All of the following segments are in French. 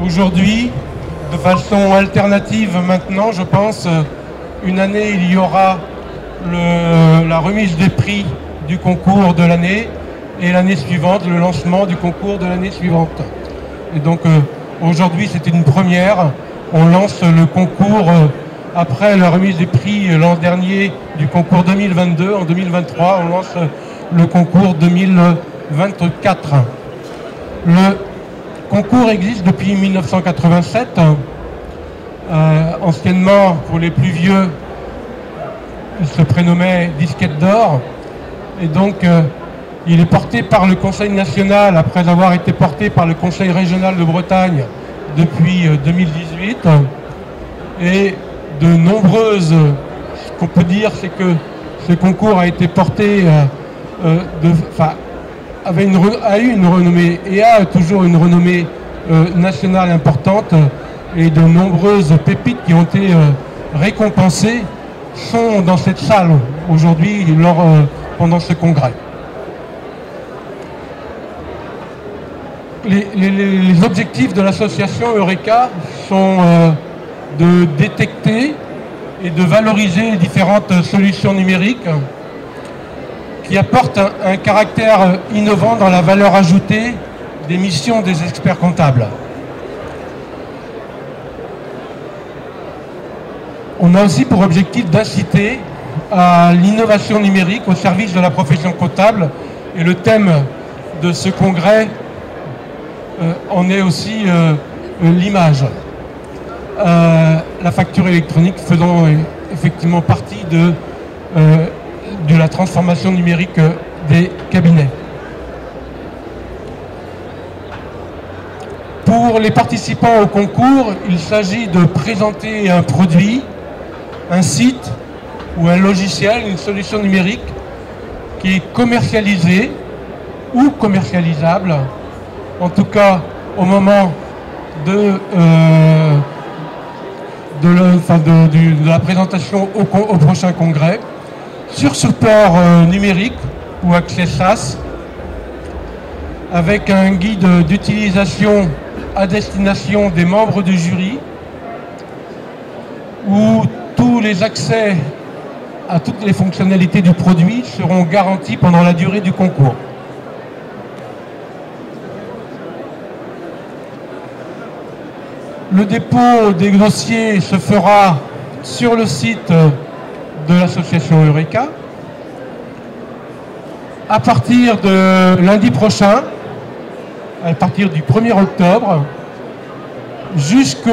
Aujourd'hui, de façon alternative maintenant, je pense, une année il y aura la remise des prix du concours de l'année et l'année suivante, le lancement du concours de l'année suivante. Et donc aujourd'hui c'est une première, on lance le concours après la remise des prix l'an dernier du concours 2022, en 2023 on lance le concours 2024. Le concours existe depuis 1987. Anciennement, pour les plus vieux, il se prénommait Disquette d'Or. Et donc, il est porté par le Conseil national, après avoir été porté par le Conseil régional de Bretagne depuis 2018. Et de nombreuses... Ce qu'on peut dire, c'est que ce concours a été porté... a eu une renommée et a toujours une renommée nationale importante, et de nombreuses pépites qui ont été récompensées sont dans cette salle aujourd'hui pendant ce congrès. Les objectifs de l'association Eureka sont de détecter et de valoriser différentes solutions numériques qui apportent un caractère innovant dans la valeur ajoutée des missions des experts comptables. On a aussi pour objectif d'inciter à l'innovation numérique au service de la profession comptable, et le thème de ce congrès en est aussi l'image. La facture électronique faisant effectivement partie de la transformation numérique des cabinets. Pour les participants au concours, il s'agit de présenter un produit, un site ou un logiciel, une solution numérique qui est commercialisée ou commercialisable, en tout cas au moment de la présentation au prochain congrès, sur support numérique ou accès SaaS, avec un guide d'utilisation à destination des membres du jury, où tous les accès à toutes les fonctionnalités du produit seront garantis pendant la durée du concours. Le dépôt des dossiers se fera sur le site de l'association Eureka à partir de lundi prochain, à partir du 1er octobre, jusque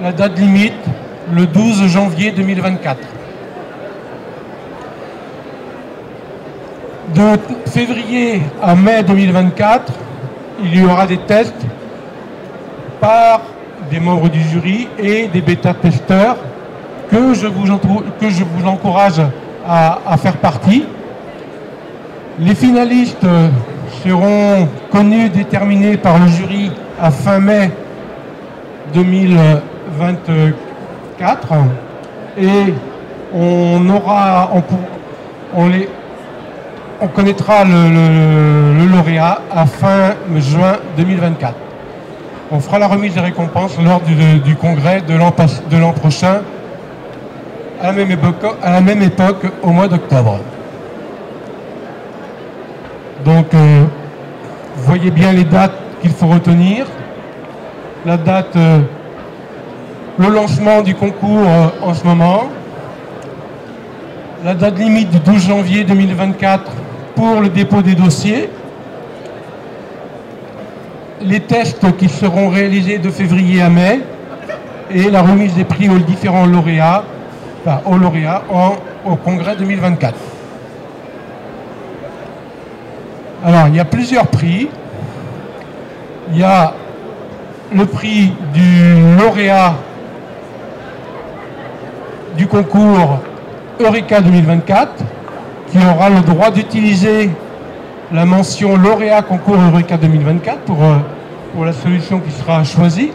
la date limite, le 12 janvier 2024. De février à mai 2024, il y aura des tests par des membres du jury et des bêta-testeurs que je vous encourage à faire partie. Les finalistes seront connus, déterminés par le jury à fin mai 2024, et on connaîtra le lauréat à fin juin 2024. On fera la remise des récompenses lors du congrès de l'an prochain, à la même époque, au mois d'octobre. Donc, voyez bien les dates qu'il faut retenir. La date, le lancement du concours en ce moment. La date limite du 12 janvier 2024 pour le dépôt des dossiers. Les tests qui seront réalisés de février à mai. Et la remise des prix aux différents lauréats, au congrès 2024. Alors, il y a plusieurs prix. Il y a le prix du lauréat du concours Eureka 2024, qui aura le droit d'utiliser la mention lauréat concours Eureka 2024 pour la solution qui sera choisie.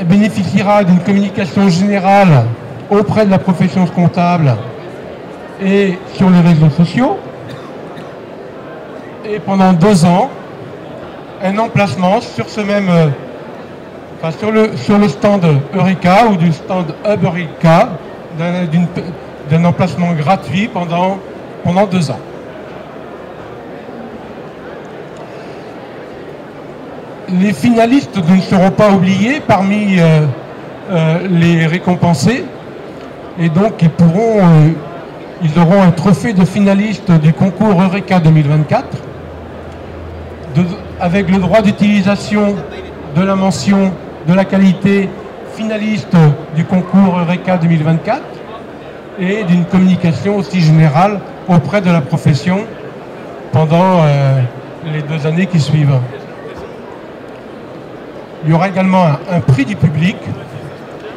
Elle bénéficiera d'une communication générale auprès de la profession comptable et sur les réseaux sociaux. Et pendant 2 ans, un emplacement sur ce même, sur le stand Eureka ou du stand Hub Eureka, d'un emplacement gratuit pendant 2 ans. Les finalistes ne seront pas oubliés parmi les récompensés, et donc ils auront un trophée de finaliste du concours Eureka 2024, avec le droit d'utilisation de la mention de la qualité finaliste du concours Eureka 2024 et d'une communication aussi générale auprès de la profession pendant les 2 années qui suivent. Il y aura également un prix du public,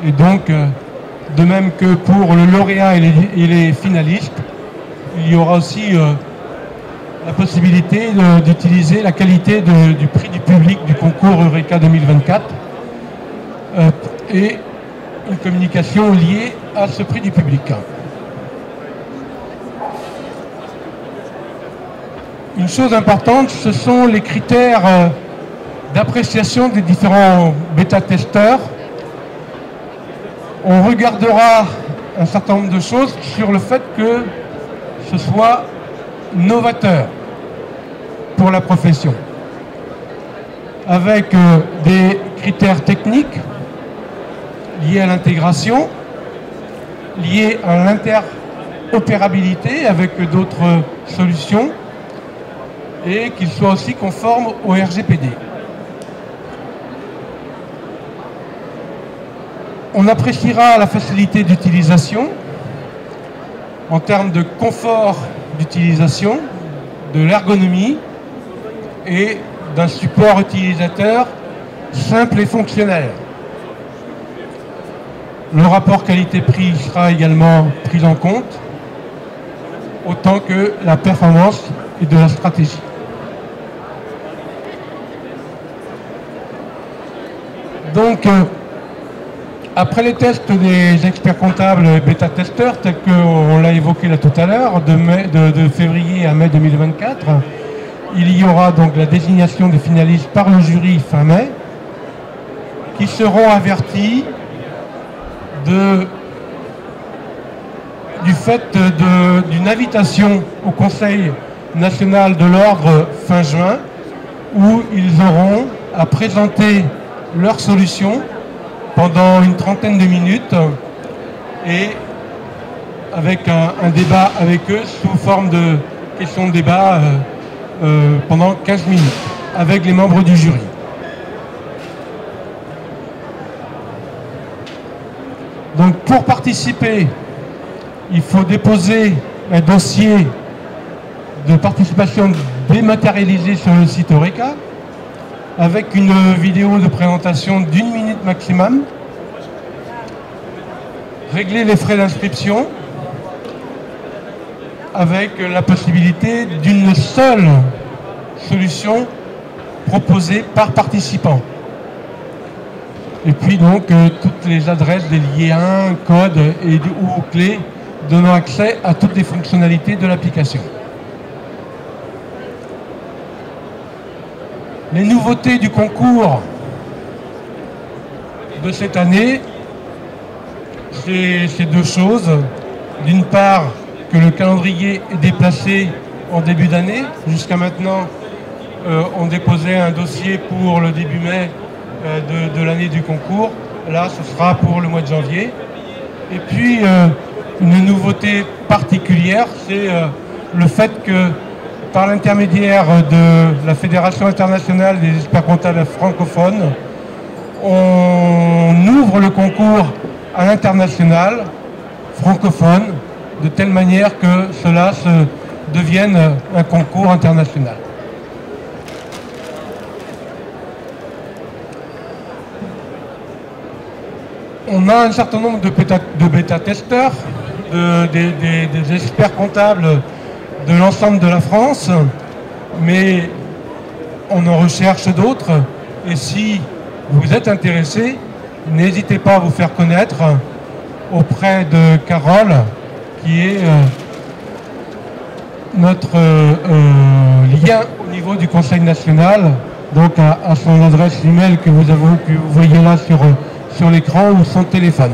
et donc de même que pour le lauréat et les finalistes, il y aura aussi la possibilité d'utiliser la qualité du prix du public du concours Eureka 2024 et une communication liée à ce prix du public. Une chose importante, ce sont les critères d'appréciation des différents bêta-testeurs. On regardera un certain nombre de choses sur le fait que ce soit novateur pour la profession, avec des critères techniques liés à l'intégration, liés à l'interopérabilité avec d'autres solutions, et qu'il soit aussi conforme au RGPD. On appréciera la facilité d'utilisation en termes de confort d'utilisation, de l'ergonomie et d'un support utilisateur simple et fonctionnel. Le rapport qualité-prix sera également pris en compte, autant que la performance et de la stratégie. Donc, après les tests des experts comptables et bêta-testeurs, tels qu'on l'a évoqué là tout à l'heure, de février à mai 2024, il y aura donc la désignation des finalistes par le jury fin mai, qui seront avertis du fait d'une invitation au Conseil national de l'ordre fin juin, où ils auront à présenter leur solution pendant une trentaine de minutes et avec un débat avec eux sous forme de questions de débat pendant 15 minutes avec les membres du jury. Donc pour participer, il faut déposer un dossier de participation dématérialisé sur le site Eureka, avec une vidéo de présentation d'1 minute maximum, régler les frais d'inscription avec la possibilité d'une seule solution proposée par participant. Et puis donc toutes les adresses des liens, codes ou clés donnant accès à toutes les fonctionnalités de l'application. Les nouveautés du concours de cette année, c'est 2 choses. D'une part, que le calendrier est déplacé en début d'année. Jusqu'à maintenant, on déposait un dossier pour le début mai de l'année du concours. Là, ce sera pour le mois de janvier. Et puis, une nouveauté particulière, c'est le fait que par l'intermédiaire de la Fédération internationale des experts comptables francophones, on ouvre le concours à l'international francophone, de telle manière que cela devienne un concours international. On a un certain nombre de bêta-testeurs, des experts comptables de l'ensemble de la France, mais on en recherche d'autres. Et si vous êtes intéressé, n'hésitez pas à vous faire connaître auprès de Carole, qui est notre lien au niveau du Conseil national donc à son adresse email que vous voyez là sur l'écran ou son téléphone.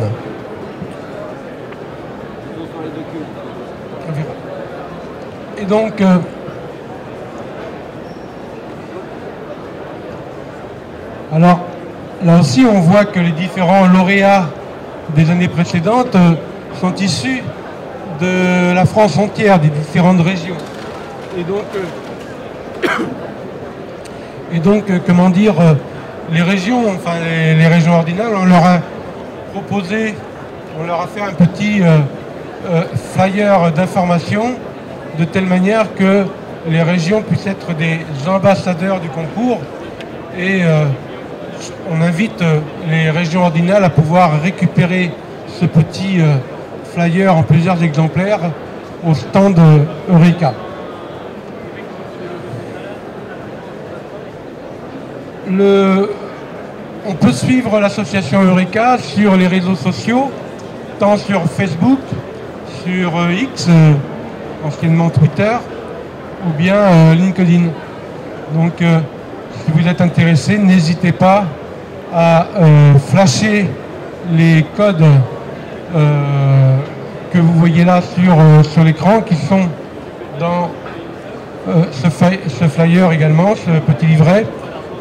Et donc, alors là aussi on voit que les différents lauréats des années précédentes sont issus de la France entière, des différentes régions. Et donc comment dire, les régions, enfin les régions ordinales, on leur a proposé, on leur a fait un petit flyer d'information de telle manière que les régions puissent être des ambassadeurs du concours et on invite les régions ordinales à pouvoir récupérer ce petit flyer en plusieurs exemplaires au stand Eureka. On peut suivre l'association Eureka sur les réseaux sociaux, tant sur Facebook, sur X, anciennement Twitter, ou bien LinkedIn. Donc, si vous êtes intéressé, n'hésitez pas à flasher les codes que vous voyez là sur l'écran, qui sont dans ce flyer également, ce petit livret,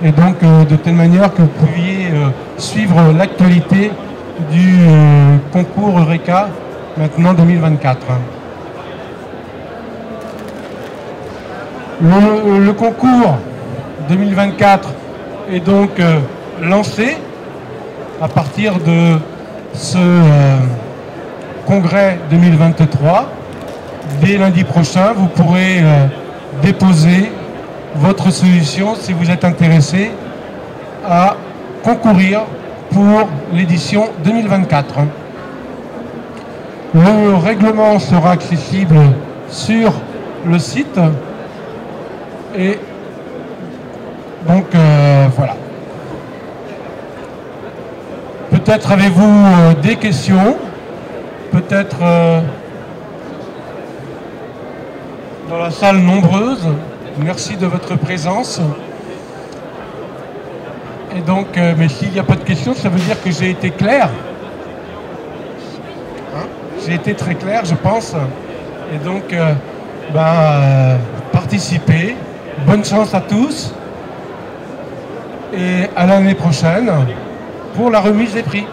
et donc de telle manière que vous pouviez suivre l'actualité du concours Eureka, maintenant 2024. Le concours 2024 est donc lancé à partir de ce congrès 2023. Dès lundi prochain, vous pourrez déposer votre solution si vous êtes intéressé à concourir pour l'édition 2024. Le règlement sera accessible sur le site et donc voilà. Peut-être avez-vous des questions, peut-être dans la salle nombreuse. Merci de votre présence. Et donc, mais s'il n'y a pas de questions, ça veut dire que j'ai été clair. Hein, j'ai été très clair, je pense. Et donc, participez. Bonne chance à tous. Et à l'année prochaine pour la remise des prix.